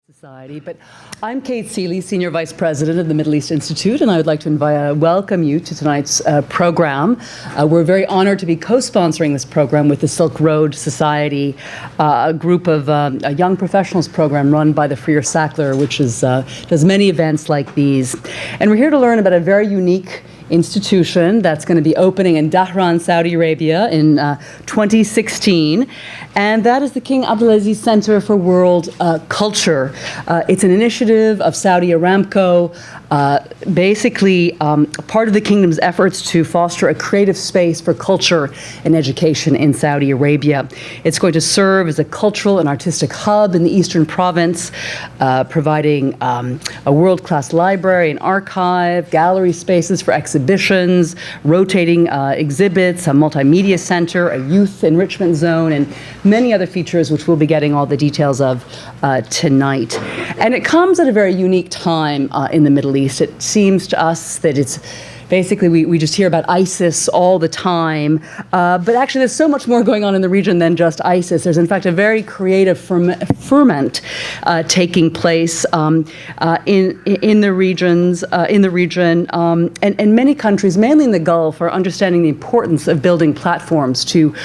Society, but I'm Kate Seeley, Senior Vice President of the Middle East Institute, and I would like to welcome you to tonight's program. We're very honored to be co-sponsoring this program with the Silk Road Society, a group of a young professionals program run by the Freer Sackler, which does many events like these. And we're here to learn about a very unique institution that's going to be opening in Dhahran, Saudi Arabia in 2016, and that is the King Abdulaziz Center for World Culture. It's an initiative of Saudi Aramco, basically part of the kingdom's efforts to foster a creative space for culture and education in Saudi Arabia. It's going to serve as a cultural and artistic hub in the Eastern Province, providing a world-class library and archive, gallery spaces for exhibitions, rotating exhibits, a multimedia center, a youth enrichment zone, and many other features which we'll be getting all the details of tonight. And it comes at a very unique time in the Middle East. It seems to us that it's basically, we just hear about ISIS all the time, but actually there's so much more going on in the region than just ISIS. There's in fact a very creative ferment taking place in the region, and many countries, mainly in the Gulf, are understanding the importance of building platforms to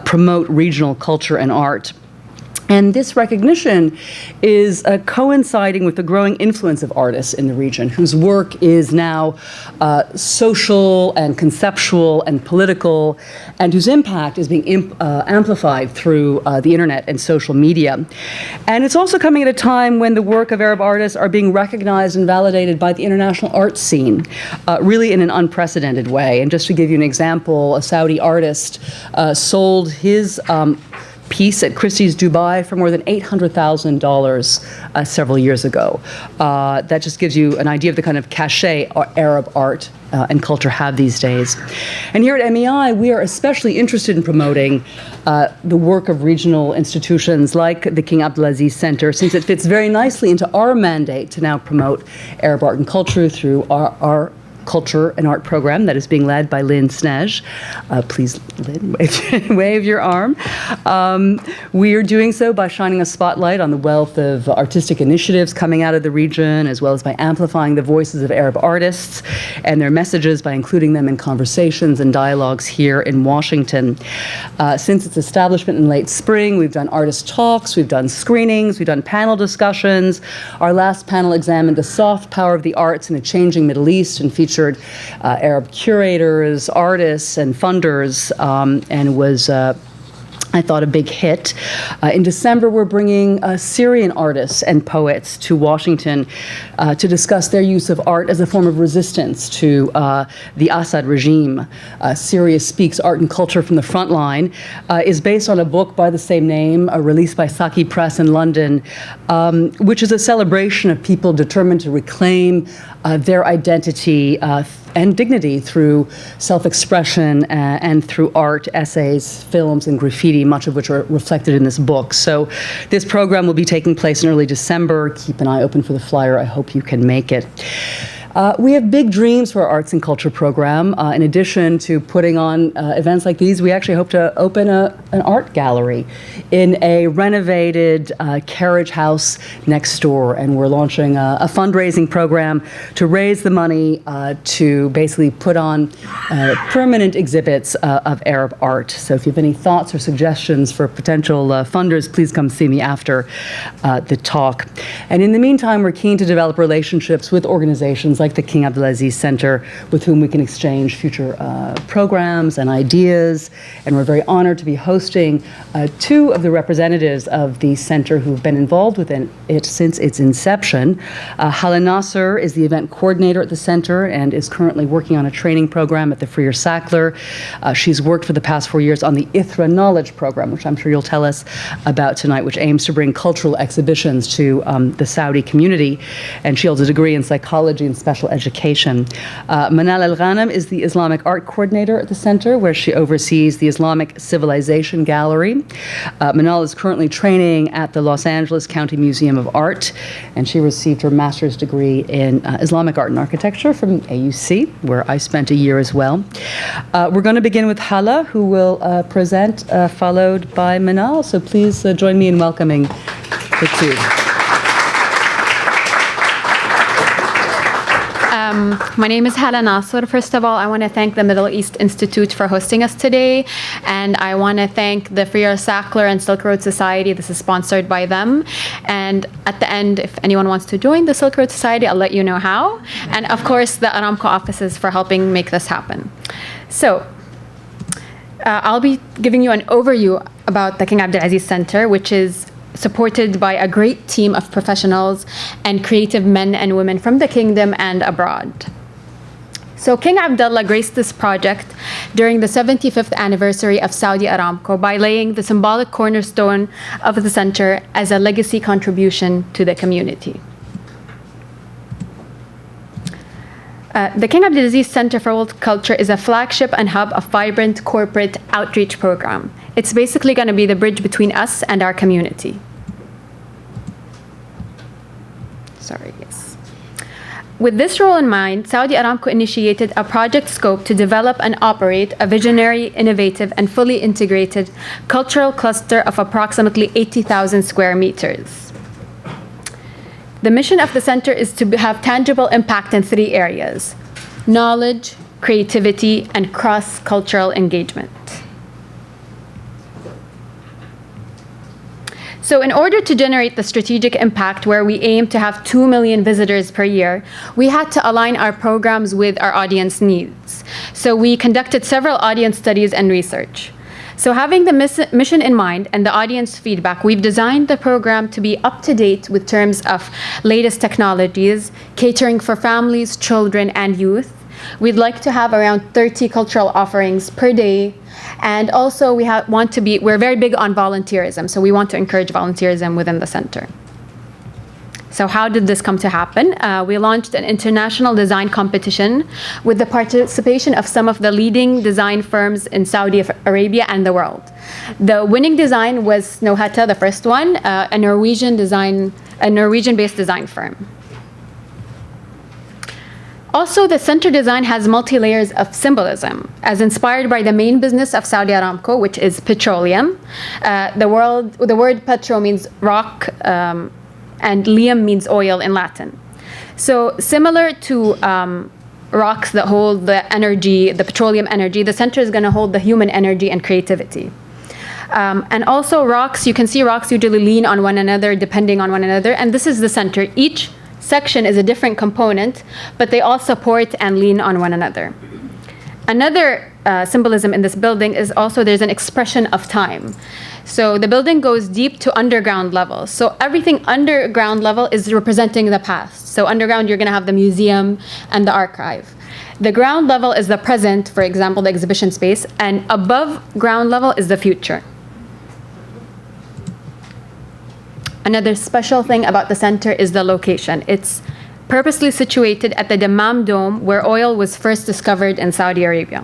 promote regional culture and art. And this recognition is coinciding with the growing influence of artists in the region, whose work is now social and conceptual and political, and whose impact is being amplified through the internet and social media. And it's also coming at a time when the work of Arab artists are being recognized and validated by the international art scene, really in an unprecedented way. And just to give you an example, a Saudi artist sold his piece at Christie's Dubai for more than $800,000 several years ago. That just gives you an idea of the kind of cachet Arab art and culture have these days. And here at MEI, we are especially interested in promoting the work of regional institutions like the King Abdulaziz Center, since it fits very nicely into our mandate to now promote Arab art and culture through our culture and art program that is being led by Lynn Snej. Please, Lynn, wave your arm. We are doing so by shining a spotlight on the wealth of artistic initiatives coming out of the region, as well as by amplifying the voices of Arab artists and their messages by including them in conversations and dialogues here in Washington. Since its establishment in late spring, we've done artist talks, we've done screenings, we've done panel discussions. Our last panel examined the soft power of the arts in a changing Middle East and featured Arab curators, artists, and funders, and was I thought a big hit. In December, we're bringing Syrian artists and poets to Washington to discuss their use of art as a form of resistance to the Assad regime. Syria Speaks Art and Culture from the Frontline is based on a book by the same name, released by Saki Press in London, which is a celebration of people determined to reclaim their identity and dignity through self-expression and through art, essays, films, and graffiti, much of which are reflected in this book. So this program will be taking place in early December. Keep an eye open for the flyer. I hope you can make it. We have big dreams for our arts and culture program. In addition to putting on events like these, we actually hope to open an art gallery in a renovated carriage house next door. And we're launching a fundraising program to raise the money to basically put on permanent exhibits of Arab art. So if you have any thoughts or suggestions for potential funders, please come see me after the talk. And in the meantime, we're keen to develop relationships with organizations like the King Abdulaziz Center, with whom we can exchange future programs and ideas. And we're very honored to be hosting two of the representatives of the center who've been involved with it since its inception. Hala Nasser is the event coordinator at the center and is currently working on a training program at the Freer Sackler. She's worked for the past 4 years on the ITHRA Knowledge Program, which I'm sure you'll tell us about tonight, which aims to bring cultural exhibitions to the Saudi community. And she holds a degree in psychology and special education. Manal Al-Ghanem is the Islamic art coordinator at the center, where she oversees the Islamic Civilization Gallery. Manal is currently training at the Los Angeles County Museum of Art, and she received her master's degree in Islamic art and architecture from AUC, where I spent a year as well. We're going to begin with Hala, who will present, followed by Manal. So please join me in welcoming the two. My name is Hala Nasser. First of all, I want to thank the Middle East Institute for hosting us today. And I want to thank the Freer Sackler and Silk Road Society. This is sponsored by them. And at the end, if anyone wants to join the Silk Road Society, I'll let you know how. And of course, the Aramco offices for helping make this happen. So, I'll be giving you an overview about the King Abdulaziz Center, which is supported by a great team of professionals and creative men and women from the kingdom and abroad. So King Abdullah graced this project during the 75th anniversary of Saudi Aramco by laying the symbolic cornerstone of the center as a legacy contribution to the community. The King Abdulaziz Center for World Culture is a flagship and hub of vibrant corporate outreach program. It's basically going to be the bridge between us and our community. Sorry, yes. With this role in mind, Saudi Aramco initiated a project scope to develop and operate a visionary, innovative, and fully integrated cultural cluster of approximately 80,000 square meters. The mission of the center is to have tangible impact in 3 areas: knowledge, creativity, and cross-cultural engagement. So in order to generate the strategic impact where we aim to have 2 million visitors per year, we had to align our programs with our audience needs. So we conducted several audience studies and research. So having the mission in mind and the audience feedback, we've designed the program to be up to date with terms of latest technologies, catering for families, children, and youth. We'd like to have around 30 cultural offerings per day. And also we're very big on volunteerism, so we want to encourage volunteerism within the center. So how did this come to happen? We launched an international design competition with the participation of some of the leading design firms in Saudi Arabia and the world. The winning design was Nohata, the first one, a Norwegian-based design firm. Also, the center design has multi-layers of symbolism, as inspired by the main business of Saudi Aramco, which is petroleum. The word petro means rock, and liam means oil in Latin. So similar to rocks that hold the energy, the petroleum energy, the center is going to hold the human energy and creativity. And also rocks, you can see rocks usually lean on one another, depending on one another, and this is the center. Each section is a different component, but they all support and lean on one another. Another symbolism in this building is also there's an expression of time. So the building goes deep to underground level. So everything underground level is representing the past. So underground, you're going to have the museum and the archive. The ground level is the present, for example, the exhibition space, and above ground level is the future. Another special thing about the center is the location. It's purposely situated at the Dammam Dome, where oil was first discovered in Saudi Arabia.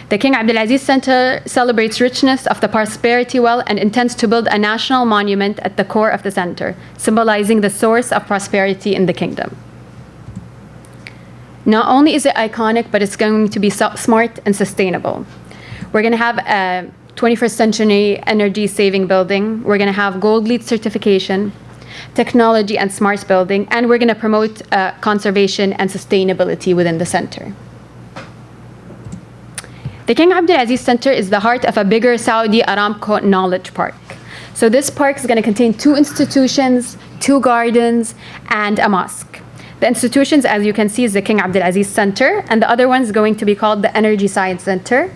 The King Abdulaziz Center celebrates richness of the prosperity well and intends to build a national monument at the core of the center, symbolizing the source of prosperity in the kingdom. Not only is it iconic, but it's going to be smart and sustainable. We're going to have a 21st century energy saving building. We're going to have gold LEED certification, technology and smart building, and we're going to promote conservation and sustainability within the center. The King Abdulaziz Center is the heart of a bigger Saudi Aramco knowledge park. So this park is going to contain 2 institutions, 2 gardens, and a mosque. The institutions, as you can see, is the King Abdulaziz Center, and the other one is going to be called the Energy Science Center.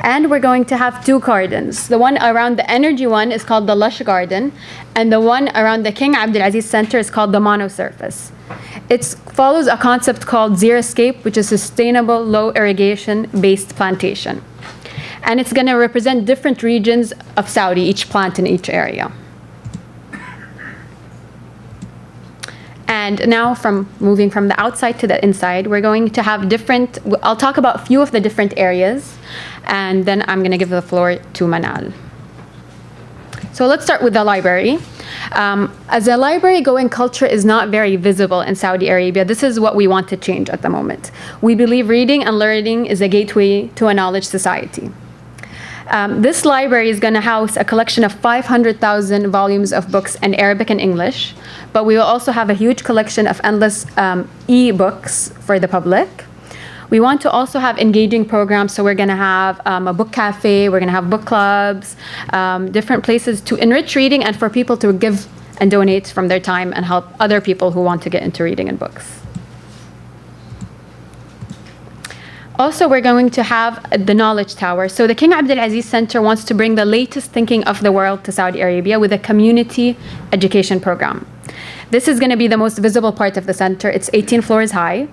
And we're going to have 2 gardens. The one around the energy one is called the Lush Garden, and the one around the King Abdulaziz Center is called the Mono Surface. It follows a concept called Xeriscape, which is sustainable, low irrigation-based plantation. And it's going to represent different regions of Saudi, each plant in each area. And now moving from the outside to the inside, we're going to have I'll talk about a few of the different areas, and then I'm going to give the floor to Manal. So let's start with the library. As a library-going culture is not very visible in Saudi Arabia, this is what we want to change at the moment. We believe reading and learning is a gateway to a knowledge society. This library is going to house a collection of 500,000 volumes of books in Arabic and English, but we will also have a huge collection of endless e-books for the public. We want to also have engaging programs, so we're going to have a book cafe, we're going to have book clubs, different places to enrich reading and for people to give and donate from their time and help other people who want to get into reading and books. Also, we're going to have the Knowledge Tower. So the King Abdulaziz Center wants to bring the latest thinking of the world to Saudi Arabia with a community education program. This is going to be the most visible part of the center. It's 18 floors high.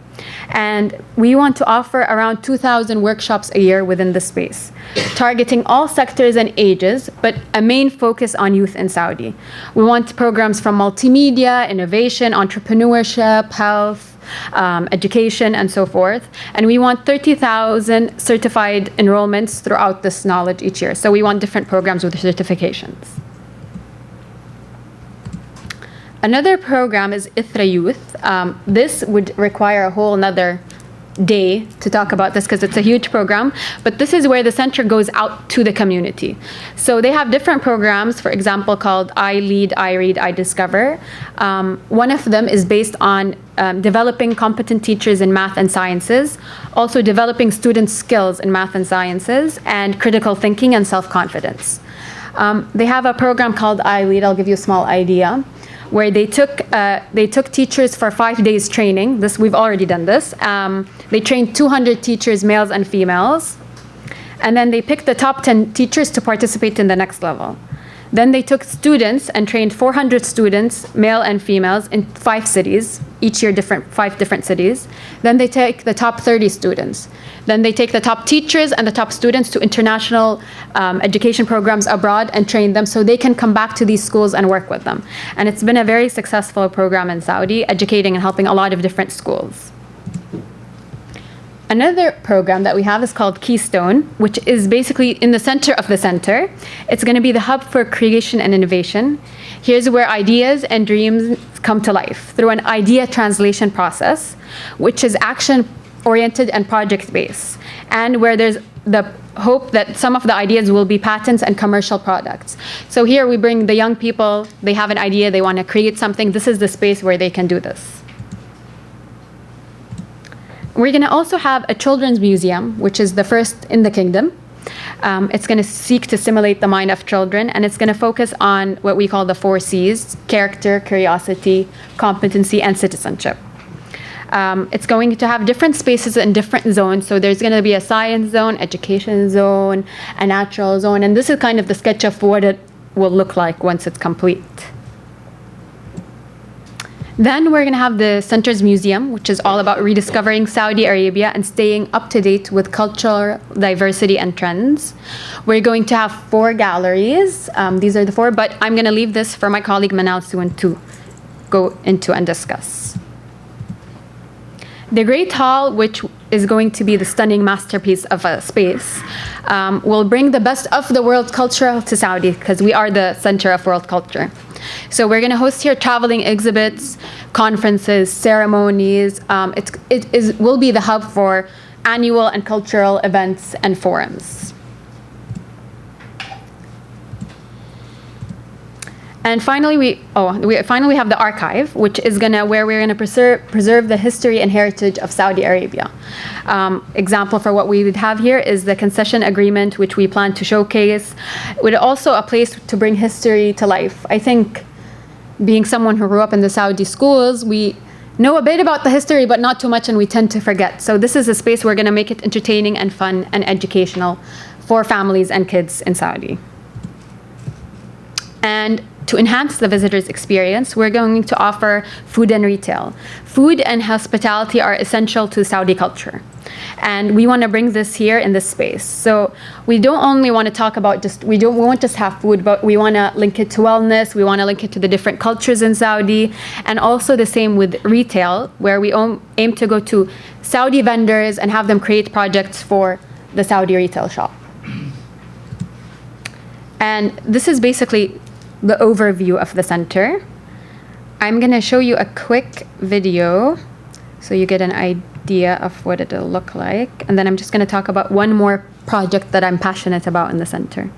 And we want to offer around 2,000 workshops a year within the space, targeting all sectors and ages, but a main focus on youth in Saudi. We want programs from multimedia, innovation, entrepreneurship, health, education, and so forth. And we want 30,000 certified enrollments throughout this knowledge each year. So we want different programs with certifications. Another program is Ithra Youth. This would require a whole nother day to talk about this because it's a huge program, but this is where the center goes out to the community. So they have different programs, for example, called I Lead, I Read, I Discover. One of them is based on developing competent teachers in math and sciences, also developing student skills in math and sciences, and critical thinking and self-confidence. They have a program called I Lead. I'll give you a small idea, where they took teachers for 5 days training. This, we've already done this. They trained 200 teachers, males and females, and then they picked the top 10 teachers to participate in the next level. Then they took students and trained 400 students, male and females, in 5 cities, each year 5 different cities. Then they take the top 30 students. Then they take the top teachers and the top students to international education programs abroad and train them so they can come back to these schools and work with them. And it's been a very successful program in Saudi, educating and helping a lot of different schools. Another program that we have is called Keystone, which is basically in the center of the center. It's going to be the hub for creation and innovation. Here's where ideas and dreams come to life through an idea translation process, which is action-oriented and project-based, and where there's the hope that some of the ideas will be patents and commercial products. So here we bring the young people, they have an idea, they want to create something. This is the space where they can do this. We're going to also have a children's museum, which is the first in the kingdom. It's going to seek to stimulate the mind of children, and it's going to focus on what we call the 4 C's: character, curiosity, competency, and citizenship. It's going to have different spaces in different zones. So there's going to be a science zone, education zone, a natural zone, and this is kind of the sketch of what it will look like once it's complete. Then we're going to have the center's museum, which is all about rediscovering Saudi Arabia and staying up to date with cultural diversity and trends. We're going to have 4 galleries. These are the 4, but I'm going to leave this for my colleague Manal Suwan to go into and discuss. The Great Hall, which is going to be the stunning masterpiece of a space, will bring the best of the world culture to Saudi, because we are the center of world culture. So we're going to host here traveling exhibits, conferences, ceremonies. It will be the hub for annual and cultural events and forums. And finally, we have the archive, which is where we're gonna preserve the history and heritage of Saudi Arabia. Example for what we would have here is the concession agreement, which we plan to showcase. With also a place to bring history to life. I think, being someone who grew up in the Saudi schools, we know a bit about the history, but not too much, and we tend to forget. So this is a space we're gonna make it entertaining and fun and educational for families and kids in Saudi. And to enhance the visitor's experience, we're going to offer food and retail. Food and hospitality are essential to Saudi culture. And we want to bring this here in this space. So we don't only want to talk about we won't just have food, but we want to link it to wellness. We want to link it to the different cultures in Saudi. And also the same with retail, where we aim to go to Saudi vendors and have them create projects for the Saudi retail shop. And this is basically the overview of the center. I'm going to show you a quick video so you get an idea of what it'll look like. And then I'm just going to talk about one more project that I'm passionate about in the center.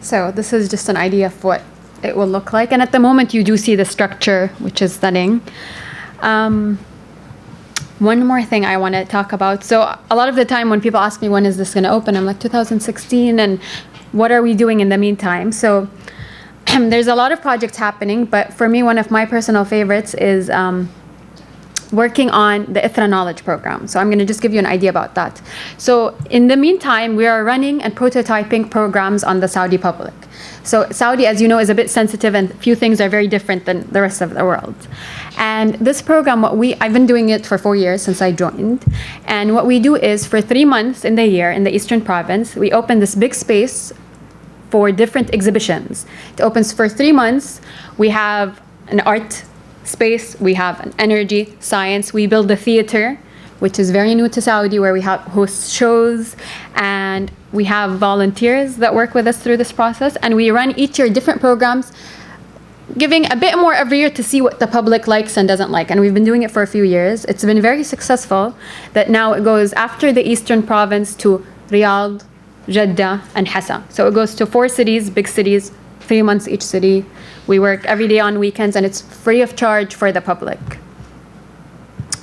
So this is just an idea of what it will look like. And at the moment, you do see the structure, which is stunning. One more thing I want to talk about. So a lot of the time when people ask me, when is this going to open? I'm like, 2016, and what are we doing in the meantime? So there's a lot of projects happening, but for me, one of my personal favorites is working on the Ithra Knowledge Program. So I'm going to just give you an idea about that. So in the meantime, we are running and prototyping programs on the Saudi public. So Saudi, as you know, is a bit sensitive, and few things are very different than the rest of the world. And this program, I've been doing it for 4 years since I joined. And what we do is for 3 months in the year in the Eastern Province, we open this big space for different exhibitions. It opens for 3 months. We have an art space, we have an energy, science, we build a theater, which is very new to Saudi, where we have host shows, and we have volunteers that work with us through this process, and we run each year different programs, giving a bit more every year to see what the public likes and doesn't like. And we've been doing it for a few years. It's been very successful, that now it goes after the Eastern Province to Riyadh, Jeddah, and Hassa. So it goes to 4 cities, big cities, 3 months each city. We work every day on weekends, and it's free of charge for the public.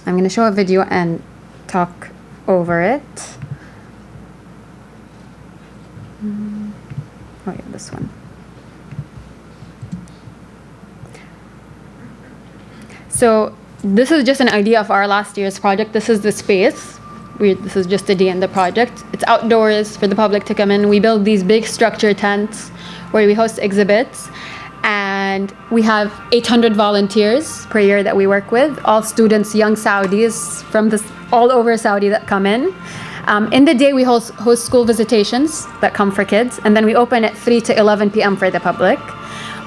I'm going to show a video and talk over it. Oh yeah, this one. So this is just an idea of our last year's project. This is the space. This is just a day in the project. It's outdoors for the public to come in. We build these big structure tents where we host exhibits. And we have 800 volunteers per year that we work with, all students, young Saudis from all over Saudi that come in. In the day, we host school visitations that come for kids, and then we open at 3 to 11 p.m. for the public.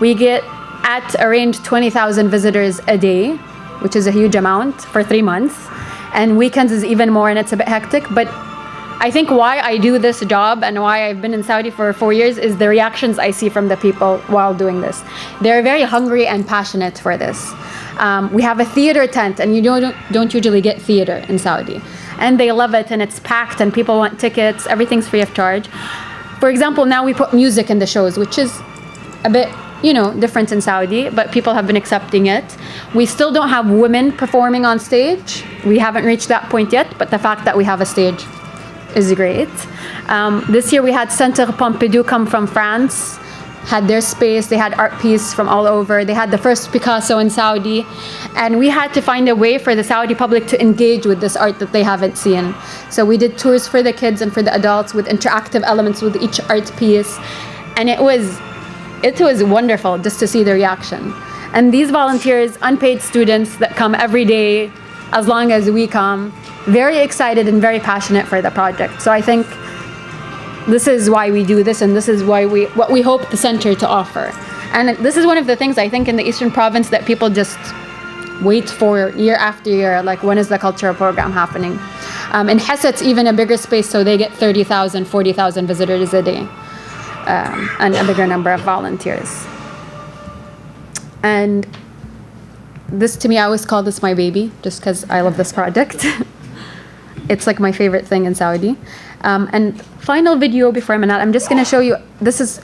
We get at around 20,000 visitors a day, which is a huge amount for 3 months. And weekends is even more, and it's a bit hectic. But I think why I do this job and why I've been in Saudi for 4 years is the reactions I see from the people while doing this. They're very hungry and passionate for this. We have a theater tent, and you don't usually get theater in Saudi. And they love it, and it's packed, and people want tickets. Everything's free of charge. For example, now we put music in the shows, which is a bit, different in Saudi, but people have been accepting it. We still don't have women performing on stage. We haven't reached that point yet, but the fact that we have a stage is great. This year we had Centre Pompidou come from France, had their space. They had art piece from all over. They had the first Picasso in Saudi. And we had to find a way for the Saudi public to engage with this art that they haven't seen. So we did tours for the kids and for the adults with interactive elements with each art piece. And it was wonderful just to see the reaction. And these volunteers, unpaid students that come every day, as long as we come, very excited and very passionate for the project. So I think this is why we do this, and this is why what we hope the center to offer. And this is one of the things I think in the Eastern Province that people just wait for year after year, like when is the cultural program happening? In Hessa, it's even a bigger space, so they get 30,000, 40,000 visitors a day, and a bigger number of volunteers. And this, to me, I always call this my baby, just because I love this project. It's like my favorite thing in Saudi. And final video before I'm just going to show you, this is,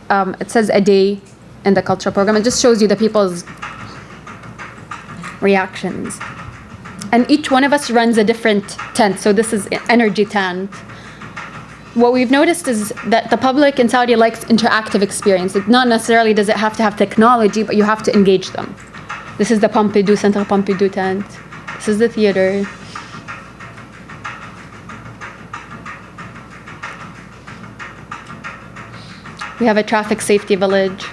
it says a day in the cultural program. It just shows you the people's reactions. And each one of us runs a different tent. So this is energy tent. What we've noticed is that the public in Saudi likes interactive experience. Not necessarily does it have to have technology, but you have to engage them. This is the Pompidou, Centre Pompidou tent. This is the theater. We have a traffic safety village.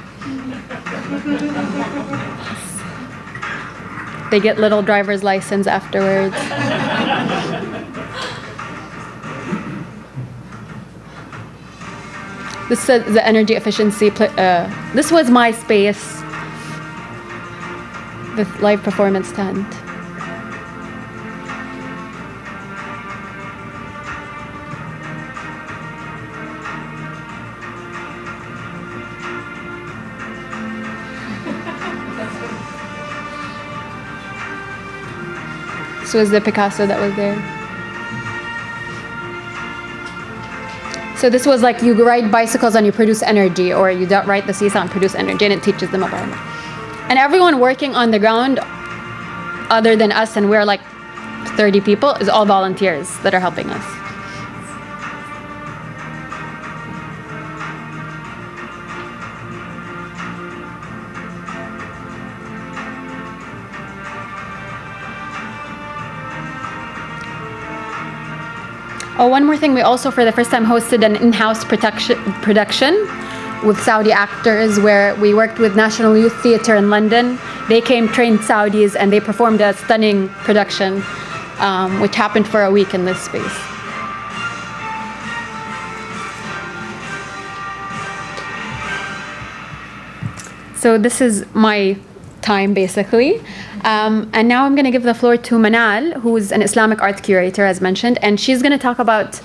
They get little driver's license afterwards. This is the energy efficiency. This was my space, the live performance tent. This was the Picasso that was there. So this was like you ride bicycles and you produce energy, or you don't ride the seesaw and produce energy, and it teaches them about it. And everyone working on the ground, other than us, and we're like 30 people, is all volunteers that are helping us. Oh, one more thing, we also for the first time hosted an in-house production with Saudi actors, where we worked with National Youth Theatre in London. They came trained Saudis, and they performed a stunning production, which happened for a week in this space. So this is my time, basically. And now I'm going to give the floor to Manal, who is an Islamic art curator, as mentioned, and she's going to talk about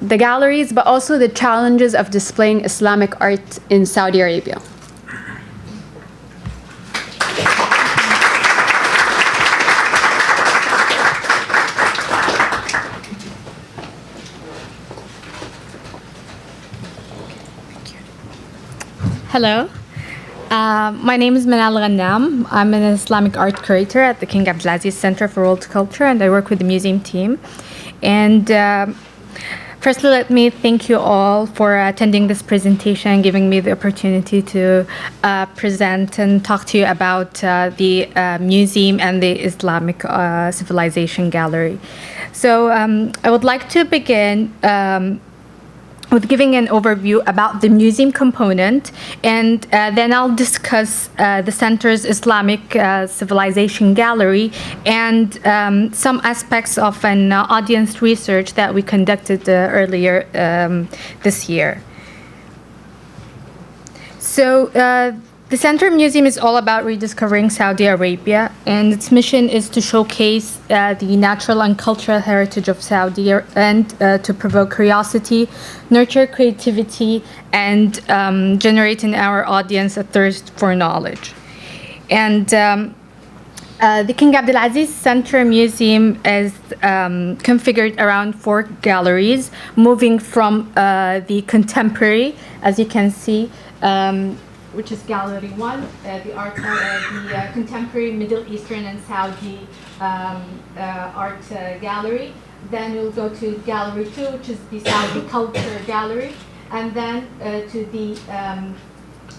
the galleries, but also the challenges of displaying Islamic art in Saudi Arabia. Hello. My name is Manal Ghannam. I'm an Islamic art curator at the King Abdulaziz Center for World Culture, and I work with the museum team. And firstly, let me thank you all for attending this presentation and giving me the opportunity to present and talk to you about the museum and the Islamic Civilization Gallery. So I would like to begin with giving an overview about the museum component, and then I'll discuss the center's Islamic Civilization Gallery and some aspects of an audience research that we conducted earlier this year. So the Center Museum is all about rediscovering Saudi Arabia, and its mission is to showcase the natural and cultural heritage of Saudi and to provoke curiosity, nurture creativity, and generate in our audience a thirst for knowledge. And the King Abdulaziz Center Museum is configured around 4 galleries, moving from the contemporary, as you can see, which is Gallery 1, the contemporary Middle Eastern and Saudi art gallery. Then you'll go to Gallery 2, which is the Saudi Culture Gallery, and then to the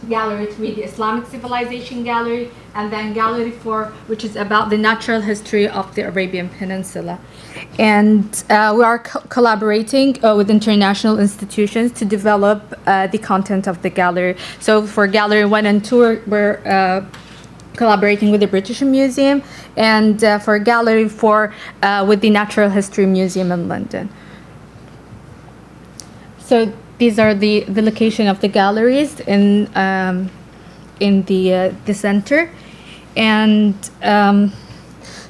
Gallery 3, the Islamic Civilization Gallery, and then Gallery 4, which is about the natural history of the Arabian Peninsula. And we are collaborating with international institutions to develop the content of the gallery. So for Gallery 1 and 2, we're collaborating with the British Museum, and for Gallery 4 with the Natural History Museum in London. So these are the location of the galleries in the center. And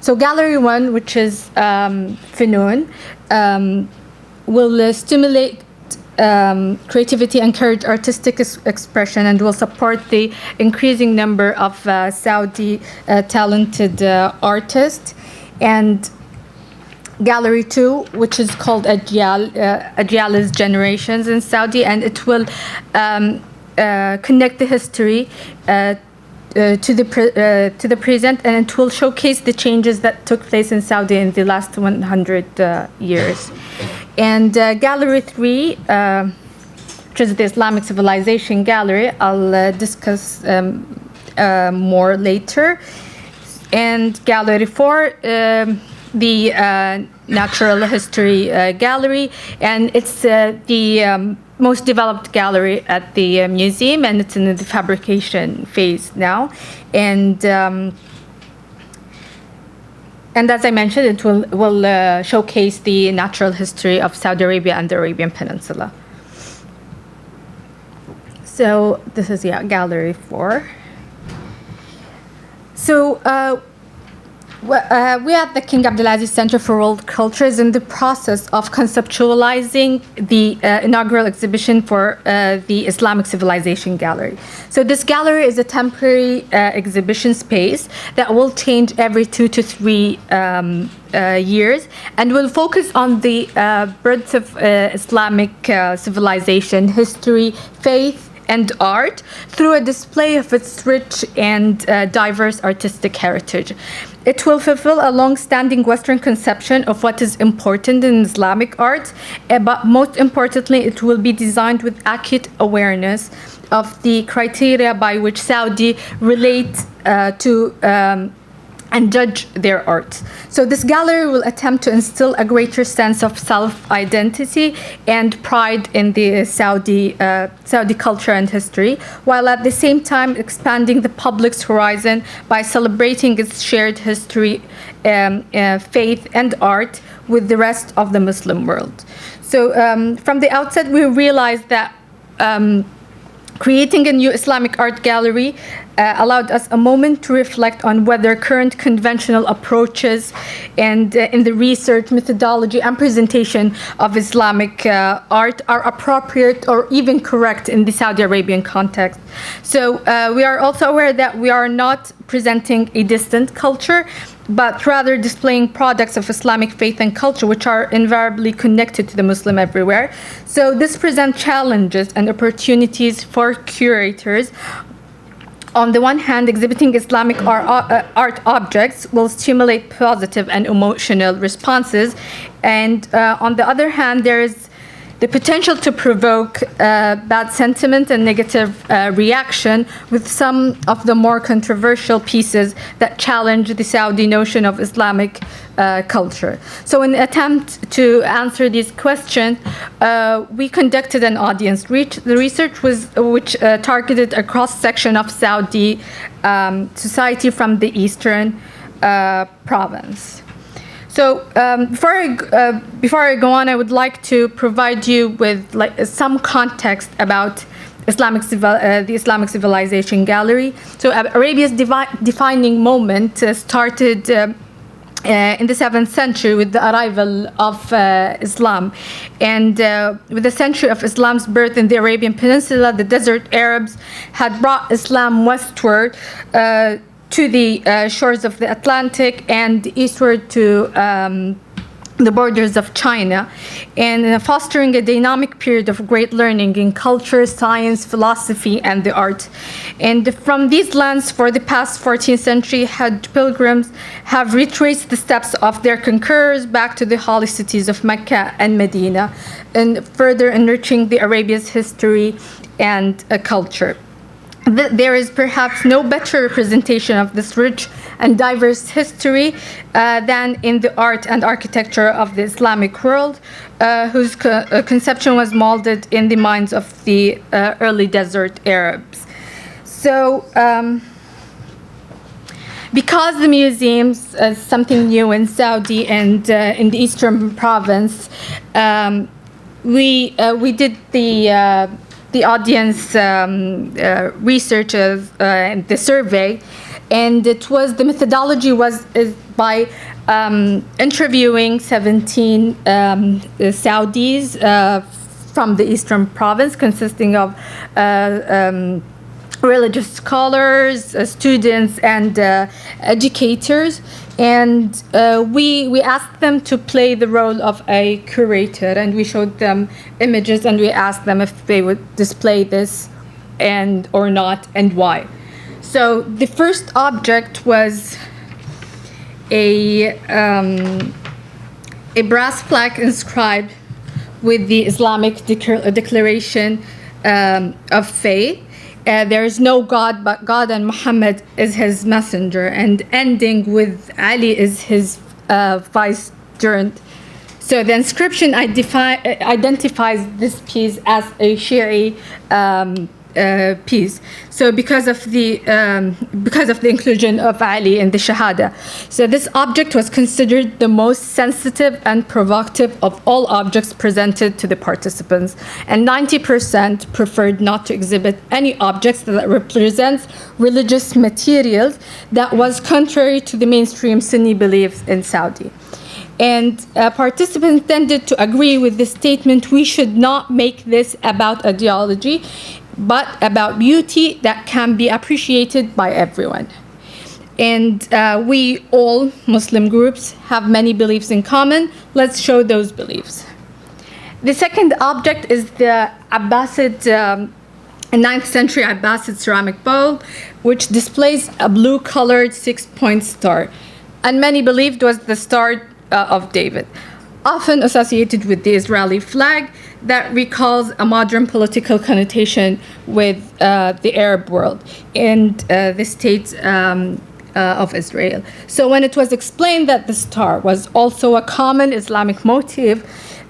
so Gallery 1, which is Finoon, will stimulate creativity, encourage artistic expression, and will support the increasing number of Saudi talented artists. And Gallery 2, which is called Ajyal's Generations in Saudi, and it will connect the history to the present, and it will showcase the changes that took place in Saudi in the last 100 years. And Gallery 3, which is the Islamic Civilization Gallery, I'll discuss more later. And Gallery 4, the Natural History Gallery, and it's the most developed gallery at the museum, and it's in the fabrication phase now. And as I mentioned, it will showcase the natural history of Saudi Arabia and the Arabian Peninsula. So this is Gallery 4. So we at the King Abdulaziz Center for World Culture is in the process of conceptualizing the inaugural exhibition for the Islamic Civilization Gallery. So this gallery is a temporary exhibition space that will change every 2 to 3 years, and will focus on the birth of Islamic civilization, history, faith, and art through a display of its rich and diverse artistic heritage. It will fulfill a long-standing Western conception of what is important in Islamic art, but most importantly, it will be designed with acute awareness of the criteria by which Saudi relate to and judge their art. So this gallery will attempt to instill a greater sense of self-identity and pride in the Saudi culture and history, while at the same time expanding the public's horizon by celebrating its shared history, faith, and art with the rest of the Muslim world. So from the outset, we realized that creating a new Islamic art gallery allowed us a moment to reflect on whether current conventional approaches and in the research, methodology, and presentation of Islamic art are appropriate or even correct in the Saudi Arabian context. So we are also aware that we are not presenting a distant culture, but rather displaying products of Islamic faith and culture, which are invariably connected to the Muslim everywhere. So this presents challenges and opportunities for curators. On the one hand, exhibiting Islamic art objects will stimulate positive and emotional responses. And on the other hand, there is the potential to provoke bad sentiment and negative reaction with some of the more controversial pieces that challenge the Saudi notion of Islamic culture. So in an attempt to answer these questions, we conducted an audience research which targeted a cross-section of Saudi society from the eastern province. So before I go on, I would like to provide you with some context about the Islamic Civilization Gallery. So Arabia's defining moment started in the 7th century with the arrival of Islam. And with the century of Islam's birth in the Arabian Peninsula, the desert Arabs had brought Islam westward to the shores of the Atlantic and eastward to the borders of China, and fostering a dynamic period of great learning in culture, science, philosophy, and the art. And from these lands for the past 14th century, Hajj pilgrims have retraced the steps of their conquerors back to the holy cities of Mecca and Medina, and further enriching the Arabia's history and culture. There is perhaps no better representation of this rich and diverse history than in the art and architecture of the Islamic world, whose conception was molded in the minds of the early desert Arabs. So, because the museums is something new in Saudi and in the eastern province, we did the audience research and the survey, and the methodology was by interviewing 17 Saudis from the eastern province, consisting of religious scholars, students, and educators. And we asked them to play the role of a curator, and we showed them images, and we asked them if they would display this or not, and why. So the first object was a brass plaque inscribed with the Islamic declaration of faith. There is no God but God, and Muhammad is his messenger, and ending with Ali is his vicegerent. So the inscription identifies this piece as a Shi'i piece. So because of the inclusion of Ali in the Shahada, so this object was considered the most sensitive and provocative of all objects presented to the participants, and 90% preferred not to exhibit any objects that represents religious materials that was contrary to the mainstream Sunni beliefs in Saudi. And participants tended to agree with the statement, we should not make this about ideology, but about beauty that can be appreciated by everyone. And we all Muslim groups have many beliefs in common. Let's show those beliefs. The second object is the Abbasid, 9th century Abbasid ceramic bowl, which displays a blue-colored 6-point star, and many believed was the Star of David, often associated with the Israeli flag that recalls a modern political connotation with the Arab world and the state of Israel. So when it was explained that the star was also a common Islamic motif,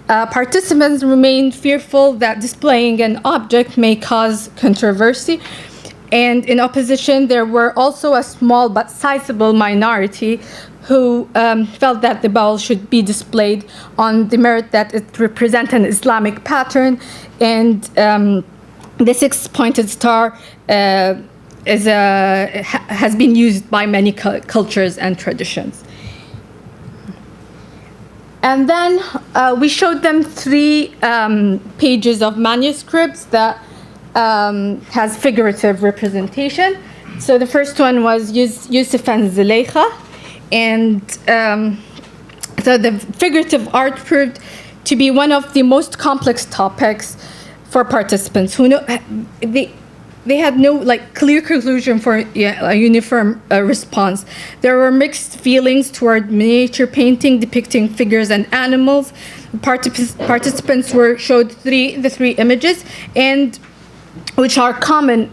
participants remained fearful that displaying an object may cause controversy. And in opposition, there were also a small but sizable minority who felt that the bowl should be displayed on the merit that it represents an Islamic pattern, and the 6-pointed star has been used by many cultures and traditions. And then we showed them 3 pages of manuscripts that has figurative representation. So the first one was Yusuf and Zulaykha, and so the figurative art proved to be one of the most complex topics for participants who know they had no clear conclusion for a uniform response. There were mixed feelings toward miniature painting depicting figures and animals. Participants were showed the three images, and which are common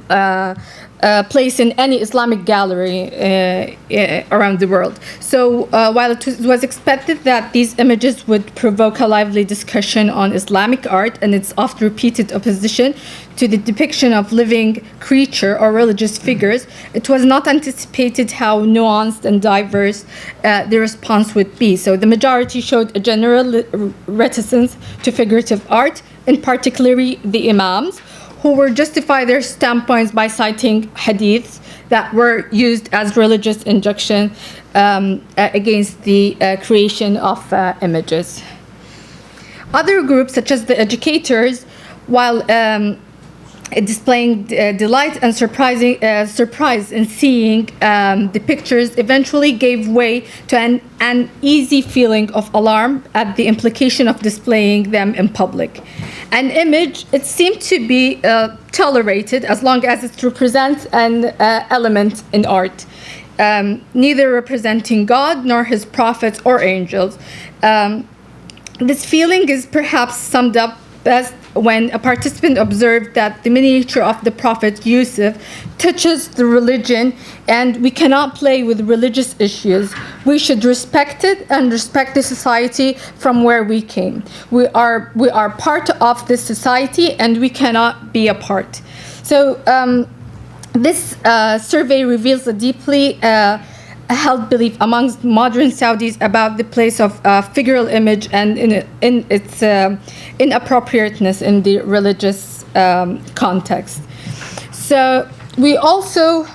place in any Islamic gallery around the world. So while it was expected that these images would provoke a lively discussion on Islamic art and its oft-repeated opposition to the depiction of living creature or religious figures, it was not anticipated how nuanced and diverse the response would be. So the majority showed a general reticence to figurative art, in particularly the imams, who were justify their standpoints by citing hadiths that were used as religious injunction against the creation of images. Other groups, such as the educators, while displaying delight and surprise in seeing the pictures, eventually gave way to an uneasy feeling of alarm at the implication of displaying them in public. An image, it seemed to be tolerated as long as it represents an element in art, neither representing God nor his prophets or angels. This feeling is perhaps summed up best when a participant observed that the miniature of the Prophet Yusuf touches the religion, and we cannot play with religious issues. We should respect it and respect the society from where we came. We are part of this society, and we cannot be apart. So this survey reveals a deeply held belief amongst modern Saudis about the place of figural image and in its inappropriateness in the religious context. So we also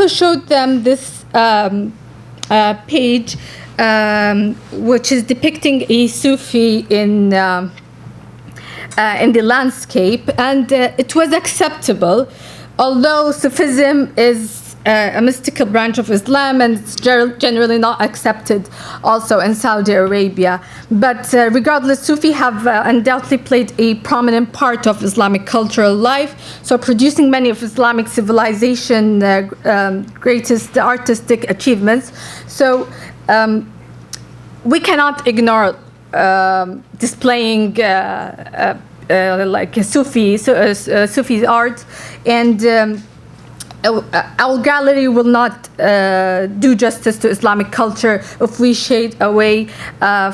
showed them this page, which is depicting a Sufi in the landscape, and it was acceptable, although Sufism is a mystical branch of Islam, and it's generally not accepted also in Saudi Arabia. But regardless, Sufi have undoubtedly played a prominent part of Islamic cultural life, so producing many of Islamic civilization greatest artistic achievements. So we cannot ignore displaying like Sufi art, and our gallery will not do justice to Islamic culture if we shade away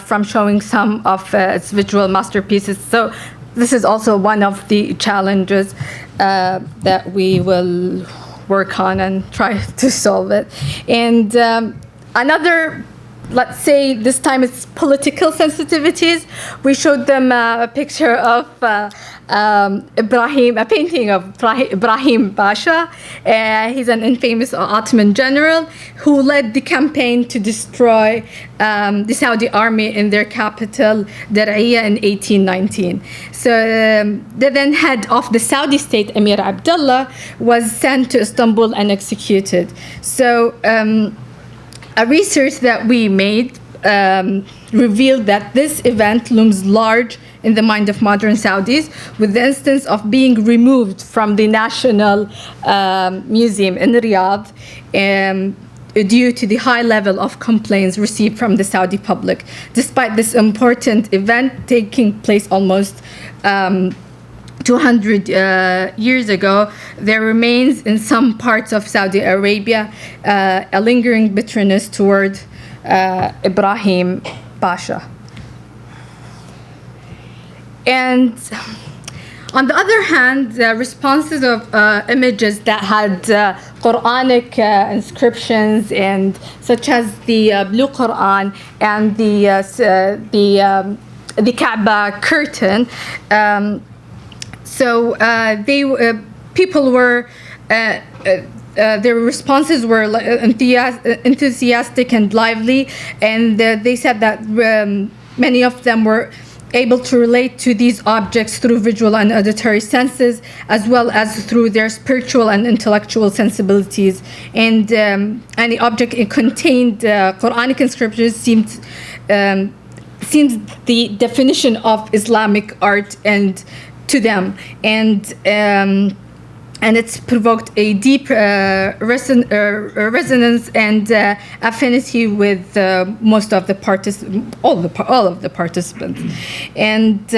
from showing some of its visual masterpieces. So this is also one of the challenges that we will work on and try to solve it. And another, let's say this time it's political sensitivities. We showed them a picture of Ibrahim, a painting of Ibrahim Pasha. He's an infamous Ottoman general who led the campaign to destroy the Saudi army in their capital, Dar'iyah, in 1819. So the then head of the Saudi state, Emir Abdullah, was sent to Istanbul and executed. So a research that we made revealed that this event looms large in the mind of modern Saudis, with the instance of being removed from the National Museum in Riyadh due to the high level of complaints received from the Saudi public. Despite this important event taking place almost 200 years ago, there remains in some parts of Saudi Arabia a lingering bitterness toward Ibrahim Pasha. And on the other hand, the responses of images that had Quranic inscriptions, and such as the Blue Quran and the Kaaba curtain, so people were their responses were enthusiastic and lively, and they said that many of them were able to relate to these objects through visual and auditory senses, as well as through their spiritual and intellectual sensibilities. And any object it contained Quranic inscriptions seems the definition of Islamic art and to them, and it's provoked a deep resonance and affinity with most of the all of the participants, and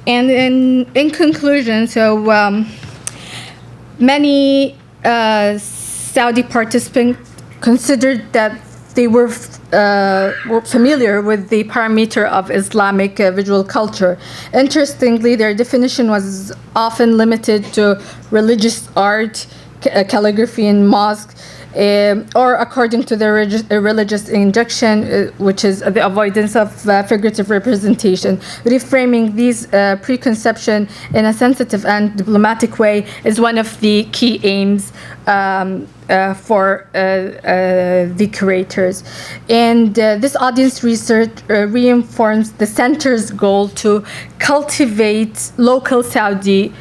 in conclusion, so many Saudi participants considered that they were familiar with the parameter of Islamic visual culture. Interestingly, their definition was often limited to religious art, calligraphy in mosques, or according to the religious injunction, which is the avoidance of figurative representation. Reframing these preconceptions in a sensitive and diplomatic way is one of the key aims for the curators. And this audience research reinforms the center's goal to cultivate local Saudi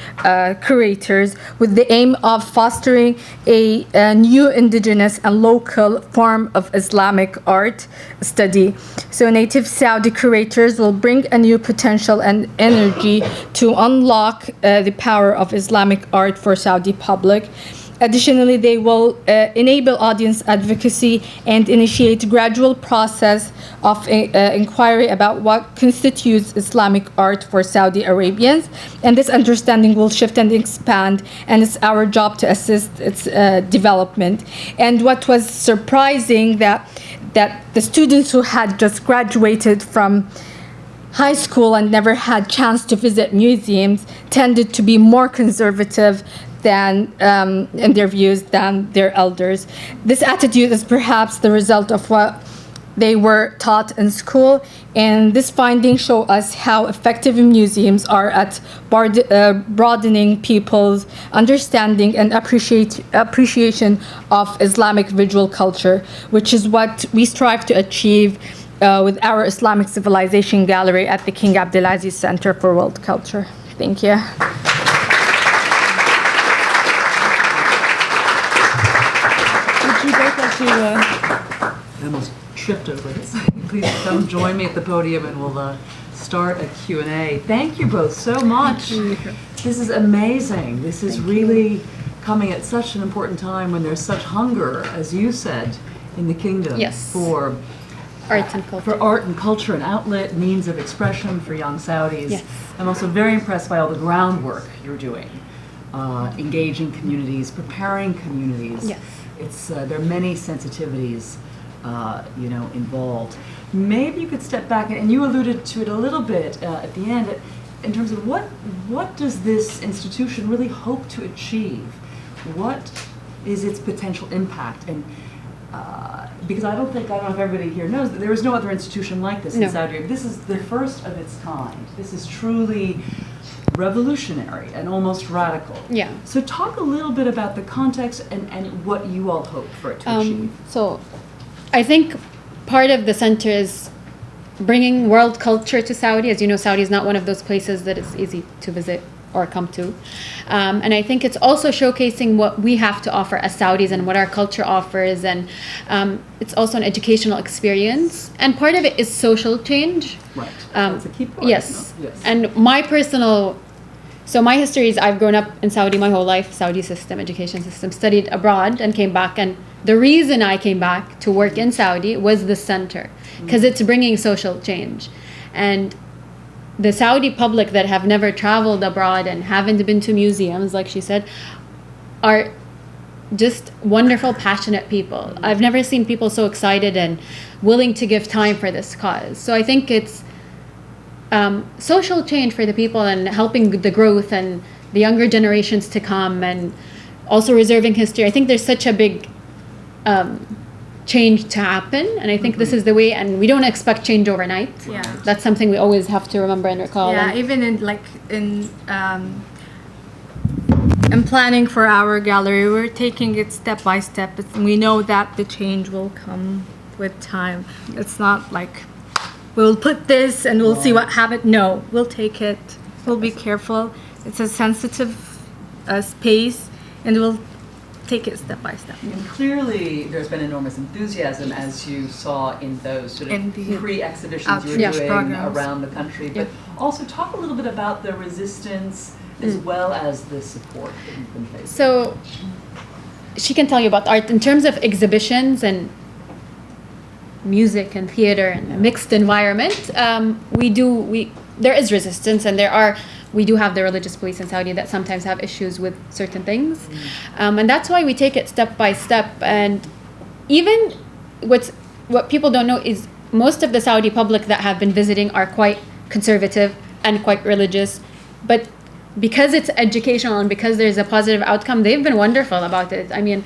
curators with the aim of fostering a new indigenous and local form of Islamic art study. So native Saudi curators will bring a new potential and energy to unlock the power of Islamic art for Saudi public. Additionally, they will enable audience advocacy and initiate gradual process of inquiry about what constitutes Islamic art for Saudi Arabians. And this understanding will shift and expand, and it's our job to assist its development. And what was surprising that the students who had just graduated from high school and never had chance to visit museums tended to be more conservative than in their views than their elders. This attitude is perhaps the result of what they were taught in school, and this finding show us how effective museums are at broadening people's understanding and appreciation of Islamic visual culture, which is what we strive to achieve with our Islamic Civilization Gallery at the King Abdulaziz Center for World Culture. Thank you. I almost tripped over this. Please come join me at the podium and we'll start a Q&A. Thank you both so much. This is amazing. This is really coming at such an important time when there's such hunger, as you said, in the kingdom for art and culture. For art and culture, an outlet, means of expression for young Saudis. Yes. I'm also very impressed by all the groundwork you're doing, engaging communities, preparing communities. Yes. There are many sensitivities, involved. Maybe you could step back, and you alluded to it a little bit at the end, in terms of what does this institution really hope to achieve? What is its potential impact? And because I don't know if everybody here knows that there is no other institution like this in Saudi Arabia. This is the first of its kind. This is truly revolutionary and almost radical. Yeah. So talk a little bit about the context and what you all hope for it to achieve. So I think part of the center is bringing world culture to Saudi. As you know, Saudi is not one of those places that is easy to visit or come to. And I think it's also showcasing what we have to offer as Saudis and what our culture offers. And it's also an educational experience. And part of it is social change. Right. That's a key part. Yes. No? Yes. And my history is I've grown up in Saudi my whole life, Saudi system, education system, studied abroad and came back. And the reason I came back to work in Saudi was the center, because it's bringing social change. And the Saudi public that have never traveled abroad and haven't been to museums, like she said, are just wonderful, passionate people. I've never seen people so excited and willing to give time for this cause. So I think it's social change for the people and helping the growth and the younger generations to come, and also reserving history. I think there's such a big change to happen, and I think this is the way, and we don't expect change overnight. Yeah. That's something we always have to remember and recall. Yeah, And even in and planning for our gallery. We're taking it step by step. We know that the change will come with time. It's not like we'll put this and we'll see what happens. No, we'll take it. We'll be careful. It's a sensitive space, and we'll take it step by step. And clearly, there's been enormous enthusiasm, as you saw in those sort of pre-exhibitions you were doing programs around the country. But also talk a little bit about the resistance as well as the support that you've been facing. So she can tell you about art in terms of exhibitions and music and theater and a mixed environment. There is resistance, and we do have the religious police in Saudi that sometimes have issues with certain things. And that's why we take it step by step. And even what people don't know is most of the Saudi public that have been visiting are quite conservative and quite religious. But because it's educational and because there's a positive outcome, they've been wonderful about it. I mean,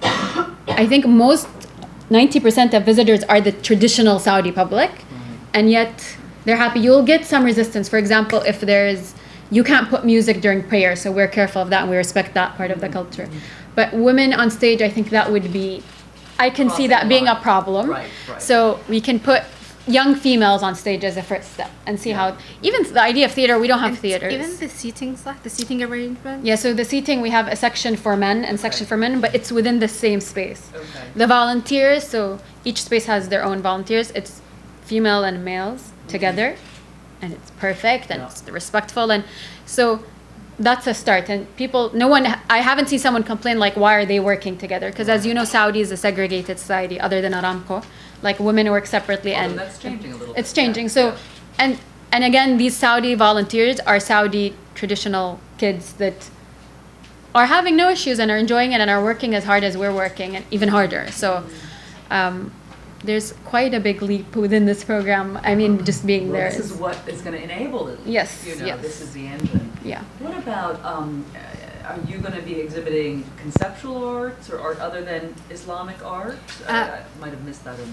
I think 90% of visitors are the traditional Saudi public, and yet they're happy. You'll get some resistance. For example, if you can't put music during prayer, so we're careful of that and we respect that part of the culture. But women on stage, I think that would be, I can see that being a problem. Right. So we can put young females on stage as a first step and see how, even the idea of theater, we don't have theaters. Even the seating arrangement? Yeah, so the seating, we have a section for men and section for men, but it's within the same space. Okay. The volunteers, so each space has their own volunteers. It's female and males together, and it's perfect and it's respectful, and so that's a start. And I haven't seen someone complain like, why are they working together? Because as you know, Saudi is a segregated society other than Aramco. Like, women work separately, and that's changing a little bit. It's changing. So, and again, these Saudi volunteers are Saudi traditional kids that are having no issues and are enjoying it and are working as hard as we're working, and even harder. So there's quite a big leap within this program. I mean, just being there. This is what is going to enable it. Yes, This is the engine. Yeah. What about, are you going to be exhibiting conceptual arts or art other than Islamic art? I might have missed that in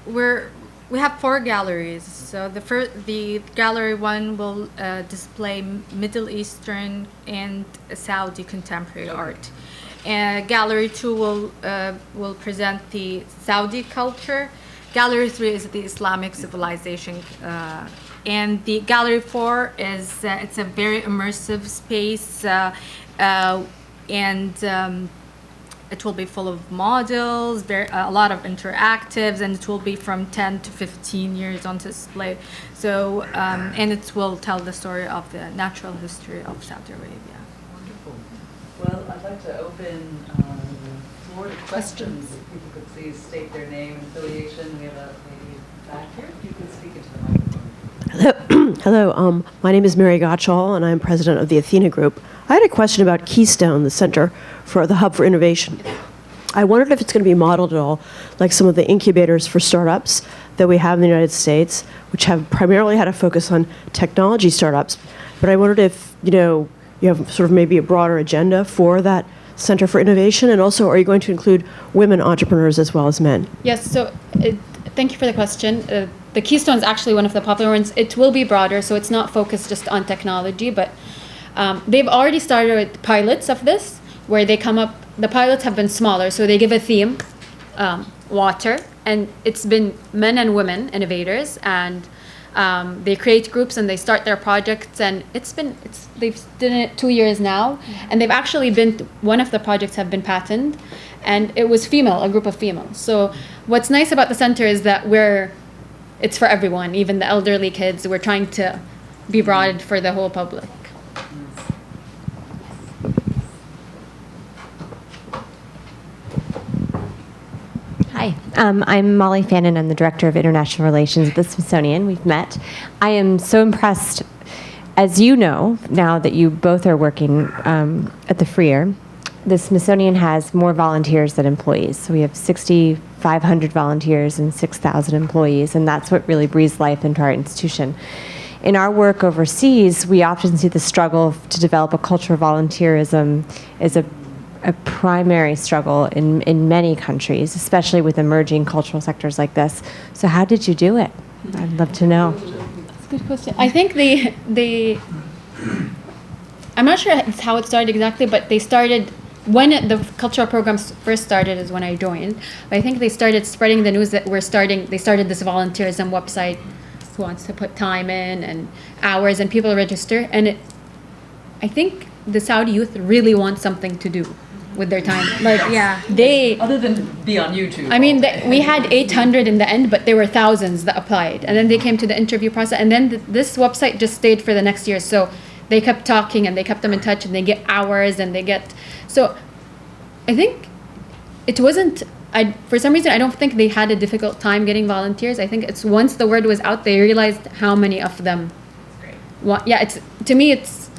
the... We have 4 galleries. So the gallery 1 will display Middle Eastern and Saudi contemporary art. Gallery 2 will present the Saudi culture. Gallery 3 is the Islamic civilization. And the Gallery 4 is it's a very immersive space, and it will be full of models, a lot of interactives, and it will be from 10 to 15 years on display. So, and it will tell the story of the natural history of Saudi Arabia. Wonderful. Well, I'd like to open the floor to questions. If people could please state their name and affiliation. We have a lady back here. If you could speak into the microphone. Hello, my name is Mary Gottschall, and I'm president of the Athena Group. I had a question about Keystone, the Center for the Hub for Innovation. I wondered if it's going to be modeled at all like some of the incubators for startups that we have in the United States, which have primarily had a focus on technology startups. But I wondered if, you have sort of maybe a broader agenda for that Center for Innovation, and also, are you going to include women entrepreneurs as well as men? Yes, so thank you for the question. The Keystone is actually one of the popular ones. It will be broader, so it's not focused just on technology, but they've already started with pilots of this, where they come up, the pilots have been smaller, so they give a theme, water, and it's been men and women innovators, and they create groups and they start their projects, and they've done it 2 years now, and they've actually one of the projects have been patented, and it was a group of females. So what's nice about the center is that it's for everyone, even the elderly kids. We're trying to be broad for the whole public. Hi, I'm Molly Fannin. I'm the Director of International Relations at the Smithsonian. We've met. I am so impressed, as you know, now that you both are working at the Freer, the Smithsonian has more volunteers than employees. So we have 6,500 volunteers and 6,000 employees, and that's what really breathes life into our institution. In our work overseas, we often see the struggle to develop a culture of volunteerism as a primary struggle in many countries, especially with emerging cultural sectors like this. So how did you do it? I'd love to know. That's a good question. I think I'm not sure it's how it started exactly, but they started when the cultural programs first started is when I joined. But I think they started spreading the news that they started this volunteerism website who wants to put time in and hours and people register. And I think the Saudi youth really want something to do with their time. Like, Yeah. Other than be on YouTube. I mean, we had 800 in the end, but there were thousands that applied. And then they came to the interview process. And then this website just stayed for the next year. So they kept talking and they kept them in touch and they get hours and they get... So I think it wasn't... for some reason, I don't think they had a difficult time getting volunteers. I think it's once the word was out, they realized how many of them... to me, it's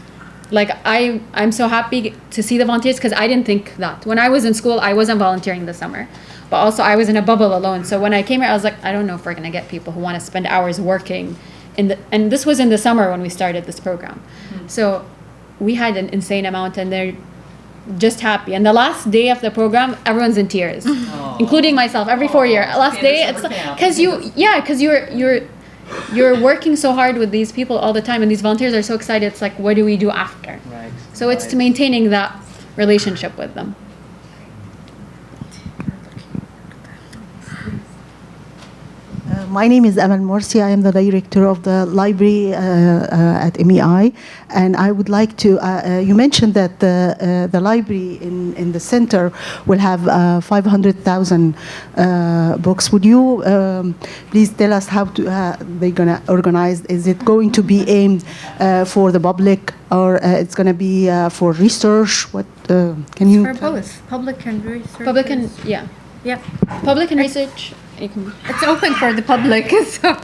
like I'm so happy to see the volunteers because I didn't think that. When I was in school, I wasn't volunteering this summer. But also, I was in a bubble alone. So when I came here, I was like, I don't know if we're going to get people who want to spend hours working. And this was in the summer when we started this program. Mm-hmm. So we had an insane amount, and they're just happy. And the last day of the program, everyone's in tears, including myself. Every 4 year, last day, it's because you're working so hard with these people all the time, and these volunteers are so excited. It's like, what do we do after? Right. So it's to maintaining that relationship with them. My name is Amal Morsi. I am the director of the library at MEI, and I would like to. You mentioned that the library in the center will have 500,000 books. Would you please tell us how they're going to organize? Is it going to be aimed for the public, or it's going to be for research? What can you? For both public and research. Public and public and research. It's open for the public. So.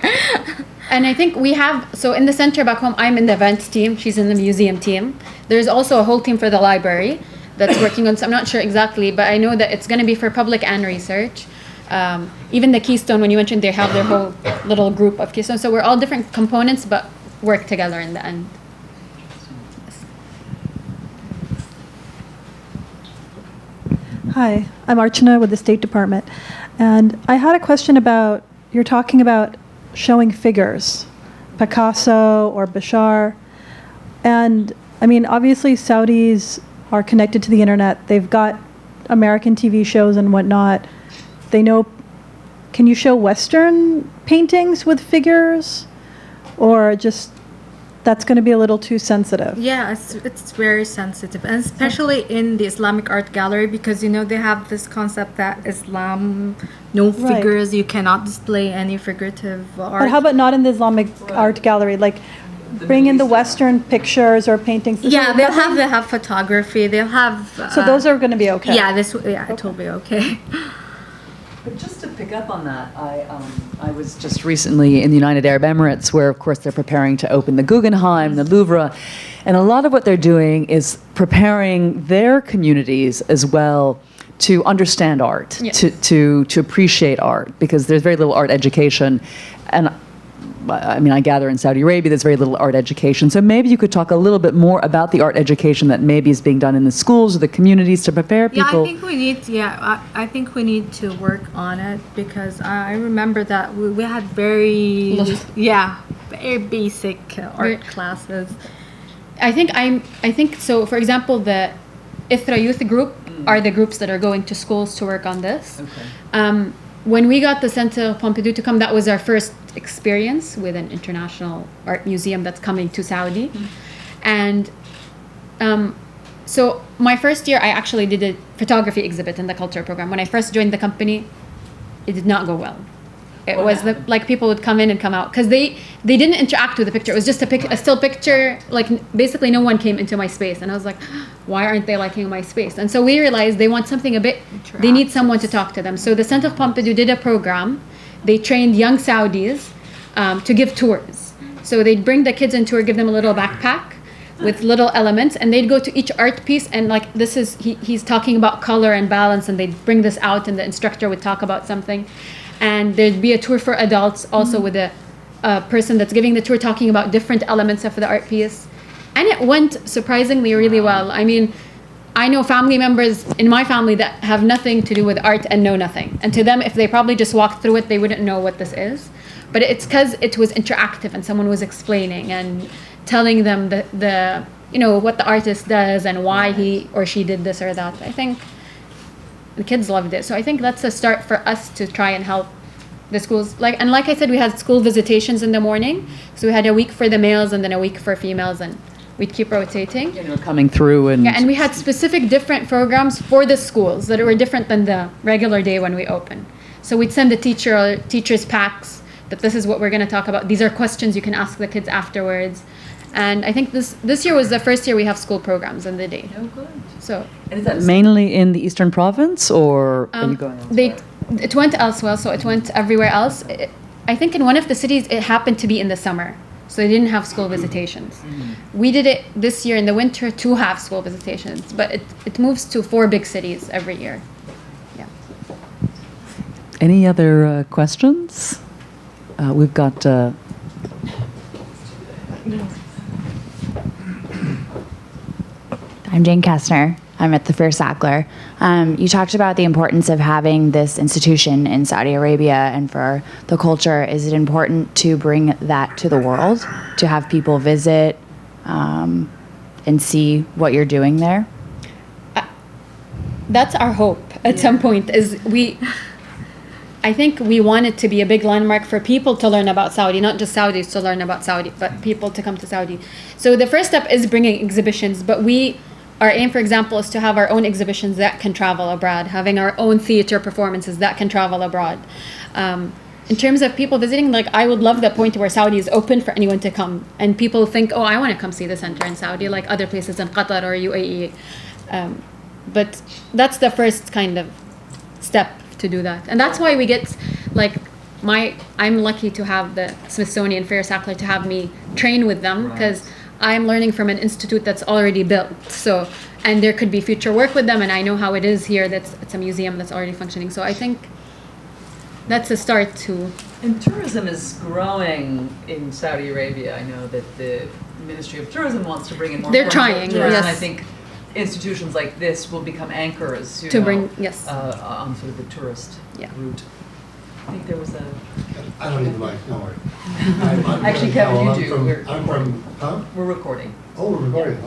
And I think we have, so in the center back home, I'm in the events team, she's in the museum team. There's also a whole team for the library that's working on, so I'm not sure exactly, but I know that it's going to be for public and research. Even the Keystone, when you mentioned they have their whole little group of Keystone. So we're all different components, but work together in the end. Hi, I'm Archana with the State Department. And I had a question about, you're talking about showing figures, Picasso or Bashar. And I mean, obviously Saudis are connected to the internet. They've got American TV shows and whatnot. They know, can you show Western paintings with figures? Or just, that's going to be a little too sensitive? Yeah, it's very sensitive, and especially in the Islamic art gallery, because they have this concept that Islam, no figures, you cannot display any figurative art. But how about not in the Islamic art gallery? Like, bring in the Western pictures or paintings. Yeah, they'll have photography. They'll have. So those are going to be okay. Yeah, it'll be okay. But just to pick up on that, I was just recently in the United Arab Emirates, where, of course, they're preparing to open the Guggenheim, the Louvre, and a lot of what they're doing is preparing their communities as well to understand art, Yes. to appreciate art, because there's very little art education, and I mean, I gather in Saudi Arabia there's very little art education. So maybe you could talk a little bit more about the art education that maybe is being done in the schools or the communities to prepare people. I think we need to work on it, because I remember that we had very basic art classes. I think so. For example, the ITHRA youth group are the groups that are going to schools to work on this. Okay. When we got the Centre Pompidou to come, that was our first experience with an international art museum that's coming to Saudi. And so my first year, I actually did a photography exhibit in the culture program. When I first joined the company, it did not go well. It was like people would come in and come out, because they didn't interact with the picture. It was just a still picture. Like, basically no one came into my space, and I was like, why aren't they liking my space? And so we realized they want something a bit. They need someone to talk to them. So the Centre Pompidou did a program. They trained young Saudis to give tours. So they'd bring the kids in tour, give them a little backpack with little elements, and they'd go to each art piece, and like, this is he's talking about color and balance, and they'd bring this out, and the instructor would talk about something. And there'd be a tour for adults also with a person that's giving the tour, talking about different elements of the art piece. And it went surprisingly really well. I mean, I know family members in my family that have nothing to do with art and know nothing. And to them, if they probably just walked through it, they wouldn't know what this is. But it's because it was interactive and someone was explaining and telling them the what the artist does and why he or she did this or that. I think the kids loved it. So I think that's a start for us to try and help the schools. Like I said, we had school visitations in the morning. So we had a week for the males and then a week for females, and we'd keep rotating. They were coming through and... Yeah, and we had specific different programs for the schools that were different than the regular day when we open. So we'd send the teachers packs that this is what we're going to talk about. These are questions you can ask the kids afterwards. And I think this year was the first year we have school programs in the day. Oh, good. So And is that mainly in the Eastern Province, or are you going elsewhere? it went elsewhere, so it went everywhere else. I think in one of the cities it happened to be in the summer, so they didn't have school visitations. We did it this year in the winter to have school visitations, but it moves to 4 big cities every year. Yeah. Any other questions? We've got... I'm Jane Kestner. I'm at the Fair Sackler. You talked about the importance of having this institution in Saudi Arabia and for the culture. Is it important to bring that to the world, to have people visit and see what you're doing there? That's our hope at some point. I think we want it to be a big landmark for people to learn about Saudi, not just Saudis to learn about Saudi, but people to come to Saudi. So the first step is bringing exhibitions, but our aim, for example, is to have our own exhibitions that can travel abroad, having our own theater performances that can travel abroad. In terms of people visiting, I would love the point where Saudi is open for anyone to come, and people think, oh, I want to come see the center in Saudi, like other places in Qatar or UAE. But that's the first kind of step to do that, and that's why we get I'm lucky to have the Smithsonian Fair Sackler to have me train with them, because I'm learning from an institute that's already built. So, and there could be future work with them, and I know how it is here. It's a museum that's already functioning. So I think that's a start to. And tourism is growing in Saudi Arabia. I know that the Ministry of Tourism wants to bring in more. They're trying, tourists, yes. And I think institutions like this will become anchors bring on sort of the tourist route. I think there was a... I don't need the mic, no worry. Actually, Kevin, you do. We're recording. Oh, we're recording. Oh,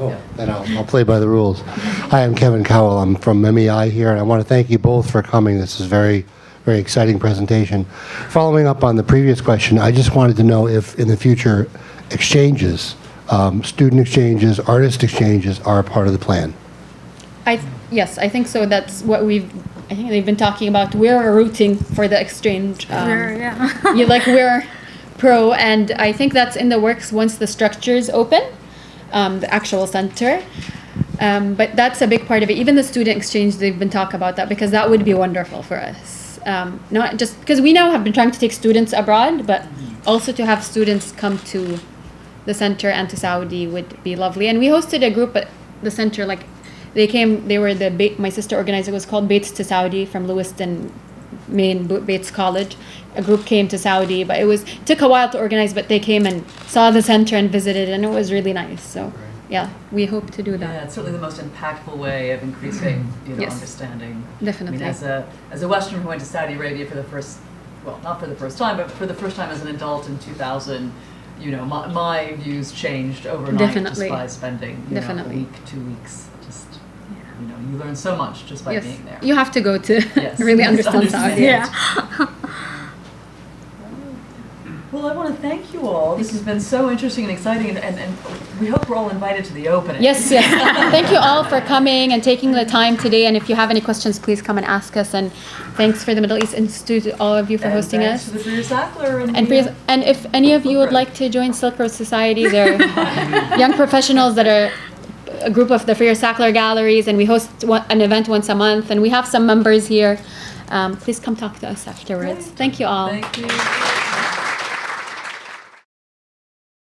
Yeah. then I'll play by the rules. Hi, I'm Kevin Cowell. I'm from MEI here, and I want to thank you both for coming. This is very, very exciting presentation. Following up on the previous question, I just wanted to know if in the future exchanges, student exchanges, artist exchanges are a part of the plan. Yes, I think so. That's what I think they've been talking about. We're rooting for the exchange. We're pro, and I think that's in the works once the structures open, the actual center. But that's a big part of it. Even the student exchange, they've been talking about that, because that would be wonderful for us. Not just because we now have been trying to take students abroad, but also to have students come to the center and to Saudi would be lovely. And we hosted a group at the center, my sister organized it. Was called Bates to Saudi from Lewiston, Maine, Bates College. A group came to Saudi, but it took a while to organize, but they came and saw the center and visited, and it was really nice. So yeah, we hope to do that. Yeah, it's certainly the most impactful way of increasing understanding. Definitely. I mean, as a Westerner who went to Saudi Arabia not for the first time, but for the first time as an adult in 2000, my views changed overnight just by spending a week, 2 weeks. You learn so much just by being there. You have to go to really understand Saudi. Yeah. Well, I want to thank you all. This has been so interesting and exciting, and we hope we're all invited to the opening. Yes. Thank you all for coming and taking the time today. And if you have any questions, please come and ask us. And thanks for the Middle East Institute, all of you, for hosting us. To the Fair Sackler and if any of you would like to join Silk Road Society, they're young professionals that are a group of the Fair Sackler galleries, and we host an event once a month, and we have some members here. Please come talk to us afterwards. Thank you all. Thank you.